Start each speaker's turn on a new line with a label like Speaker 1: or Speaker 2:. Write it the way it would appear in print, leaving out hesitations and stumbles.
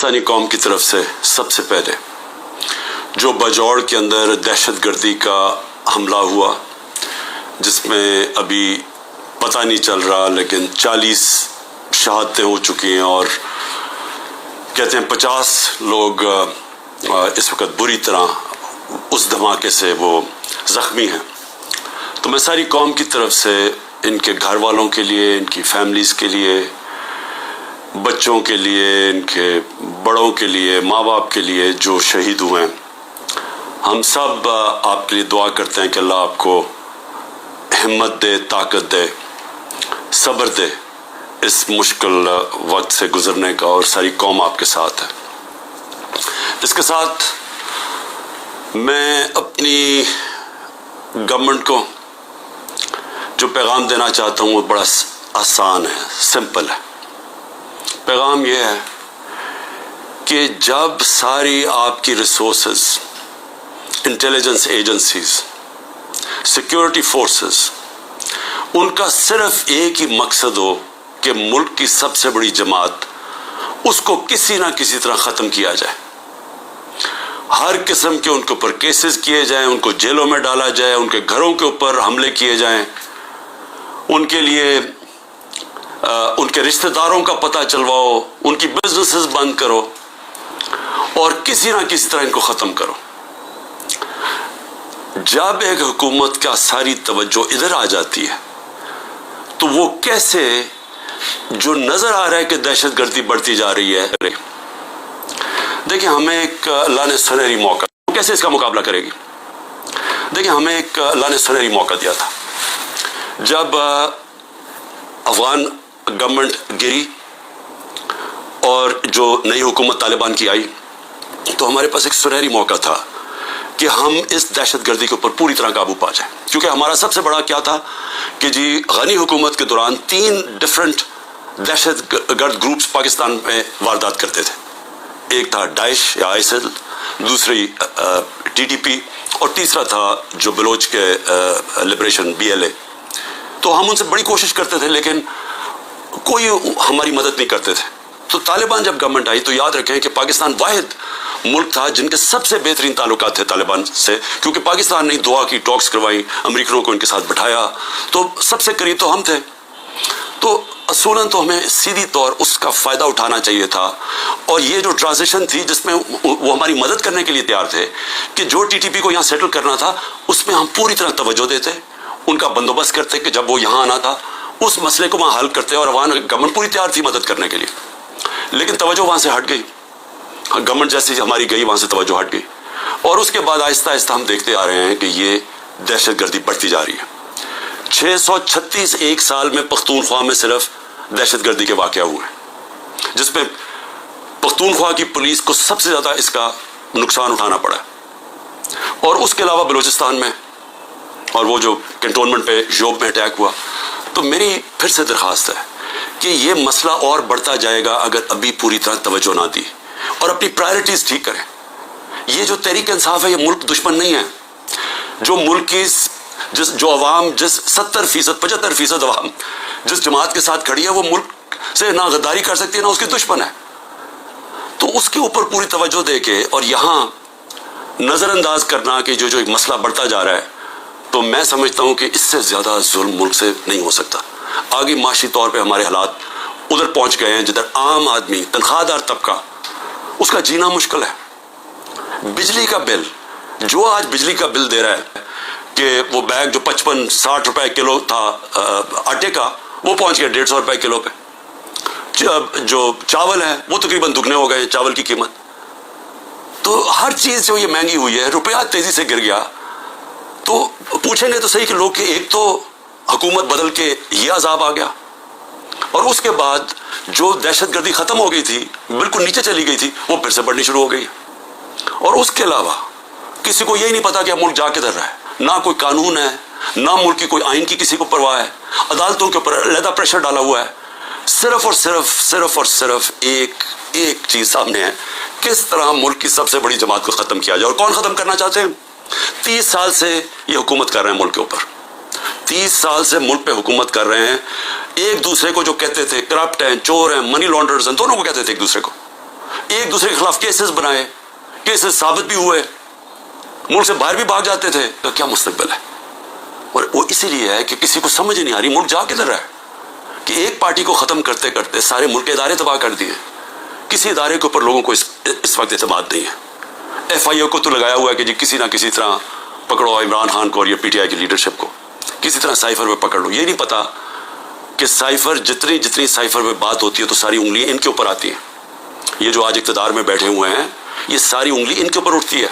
Speaker 1: पाकिस्तानी कौम की तरफ से सबसे पहले जो बजौड़ के अंदर दहशतगर्दी का हमला हुआ, जिसमें अभी पता नहीं चल रहा लेकिन 40 शहादतें हो चुकी हैं और कहते हैं 50 लोग इस वक्त बुरी तरह उस धमाके से वो ज़ख्मी हैं। तो मैं सारी कौम की तरफ से इनके घर वालों के लिए, इनकी फैमिलीज़ के लिए, बच्चों के लिए, इनके बड़ों के लिए, माँ बाप के लिए जो शहीद हुए हैं, हम सब आपके लिए दुआ करते हैं कि अल्लाह आपको हिम्मत दे, ताकत दे, सब्र दे इस मुश्किल वक्त से गुजरने का, और सारी कौम आपके साथ है। इसके साथ मैं अपनी गवर्नमेंट को जो पैगाम देना चाहता हूँ वो बड़ा आसान है, सिंपल है। पैगाम ये है कि जब सारी आपकी resources, intelligence agencies, security forces, उनका सिर्फ एक ही मकसद हो कि मुल्क की सबसे बड़ी जमात, उसको किसी ना किसी तरह ख़त्म किया जाए, हर किस्म के उनके ऊपर केसेस किए जाएं, उनको जेलों में डाला जाए, उनके घरों के ऊपर हमले किए जाएं, उनके लिए उनके रिश्तेदारों का पता चलवाओ, उनकी बिजनेसेस बंद करो और किसी ना किसी तरह इनको ख़त्म करो। जब एक हुकूमत का सारी तवज्जो इधर आ जाती है तो वो कैसे, जो नज़र आ रहा है कि दहशतगर्दी बढ़ती जा रही है, देखिए हमें एक अल्लाह ने सुनहरी मौका, कैसे इसका मुकाबला करेगी? देखिए हमें एक अल्लाह ने सुनहरी मौका दिया था जब अफगान गवर्नमेंट गिरी और जो नई हुकूमत तालिबान की आई, तो हमारे पास एक सुनहरी मौका था कि हम इस दहशतगर्दी के ऊपर पूरी तरह काबू पा जाए। क्योंकि हमारा सबसे बड़ा क्या था कि जी गनी हुकूमत के दौरान 3 डिफरेंट दहशतगर्द ग्रुप्स पाकिस्तान में वारदात करते थे। एक था दाइश या आईएसएल, दूसरी टीटीपी और तीसरा था जो बलोच के लिबरेशन BLA। तो हम उनसे बड़ी कोशिश करते थे लेकिन कोई हमारी मदद नहीं करते थे। तो तालिबान जब गवर्नमेंट आई तो याद रखें कि पाकिस्तान वाहिद मुल्क था जिनके सबसे बेहतरीन ताल्लुकात थे तालिबान से, क्योंकि पाकिस्तान ने दुआ की, टॉक्स करवाई, अमेरिकनों को इनके साथ बिठाया, तो सबसे करीब तो हम थे। तो असूलन तो हमें सीधी तौर उसका फ़ायदा उठाना चाहिए था। और ये जो ट्रांजिशन थी जिसमें वो हमारी मदद करने के लिए तैयार थे कि जो टीटीपी को यहाँ सेटल करना था उसमें हम पूरी तरह तवज्जो देते, उनका बंदोबस्त करते कि जब वो यहाँ आना था उस मसले को वहाँ हल करते, और अफगान गवर्नमेंट पूरी तैयार थी मदद करने के लिए। लेकिन तवज्जो वहाँ से हट गई, गवर्नमेंट जैसी हमारी गई वहाँ से तवज्जो हट गई, और उसके बाद आहिस्ता आहिस्ता हम देखते आ रहे हैं कि ये दहशतगर्दी बढ़ती जा रही है। 636 एक साल में पख्तूनख्वा में सिर्फ दहशतगर्दी के वाक़या हुए हैं, जिसमें पख्तूनख्वा की पुलिस को सबसे ज़्यादा इसका नुकसान उठाना पड़ा। और उसके अलावा बलूचिस्तान में और वो जो कैंटोनमेंट पे जोब में अटैक हुआ। तो मेरी फिर से दरख्वास्त है कि ये मसला और बढ़ता जाएगा अगर अभी पूरी तरह तवज्जो ना दी और अपनी प्रायोरिटीज़ ठीक करें। ये जो तहरीक इंसाफ है ये मुल्क दुश्मन नहीं है। जो मुल्क की जो अवाम, जिस 70% 75% अवाम जिस जमात के साथ खड़ी है वो मुल्क से ना गद्दारी कर सकती है ना उसकी दुश्मन है। तो उसके ऊपर पूरी तवज्जो दे के और यहाँ नज़रअंदाज करना कि जो एक मसला बढ़ता जा रहा है, तो मैं समझता हूँ कि इससे ज़्यादा जुल्म मुल्क से नहीं हो सकता। आगे माशी तौर पे हमारे हालात उधर पहुँच गए हैं जिधर आम आदमी, तनख्वाहदार तबका, उसका जीना मुश्किल है। बिजली का बिल, जो आज बिजली का बिल दे रहा है कि वो बैग जो 55-60 रुपए किलो था आटे का, वो पहुँच गया 150 रुपए किलो पे। जो चावल है वो तकरीबन दुगने हो गए चावल की कीमत। तो हर चीज़ जो ये महंगी हुई है, रुपया तेज़ी से गिर गया। तो पूछेंगे तो सही कि लोग कि एक तो हुकूमत बदल के ये अजाब आ गया, और उसके बाद जो दहशतगर्दी ख़त्म हो गई थी, बिल्कुल नीचे चली गई थी, वो फिर से बढ़नी शुरू हो गई। और उसके अलावा किसी को यही नहीं पता कि मुल्क जा किधर रहा है। ना कोई कानून है, ना मुल्क की कोई आइन की किसी को परवाह है। अदालतों के ऊपर अलहदा प्रेशर डाला हुआ है। सिर्फ और सिर्फ एक चीज़ सामने है, किस तरह मुल्क की सबसे बड़ी जमात को ख़त्म किया जाए। और कौन ख़त्म करना चाहते हैं? 30 साल से ये हुकूमत कर रहे हैं मुल्क के ऊपर, 30 साल से मुल्क पे हुकूमत कर रहे हैं। एक दूसरे को जो कहते थे करप्ट हैं, चोर हैं, मनी लॉन्डर्स हैं, दोनों को कहते थे एक दूसरे को। ایک دوسرے کے خلاف کیسز بنائے, کیسز ثابت بھی ہوئے, ملک سے باہر بھی بھاگ جاتے تھے, تو کیا مستقبل ہے؟ اور وہ اسی لیے ہے کہ کسی کو سمجھ نہیں آ رہی ملک جا کدھر رہا ہے, کہ ایک پارٹی کو ختم کرتے کرتے سارے ملک کے ادارے تباہ کر دیے. کسی ادارے کے اوپر لوگوں کو اس وقت اعتماد نہیں ہے. ایف آئی اے کو تو لگایا ہوا ہے کہ جی کسی نہ کسی طرح پکڑو عمران خان کو اور یہ پی ٹی آئی کی لیڈرشپ کو, کسی طرح سائفر پہ پکڑ لو. یہ نہیں پتا کہ سائفر جتنی سائفر پہ بات ہوتی ہے تو ساری انگلیاں ان کے اوپر آتی ہیں. یہ جو آج اقتدار میں بیٹھے ہوئے ہیں, یہ ساری انگلی ان کے اوپر اٹھتی ہے.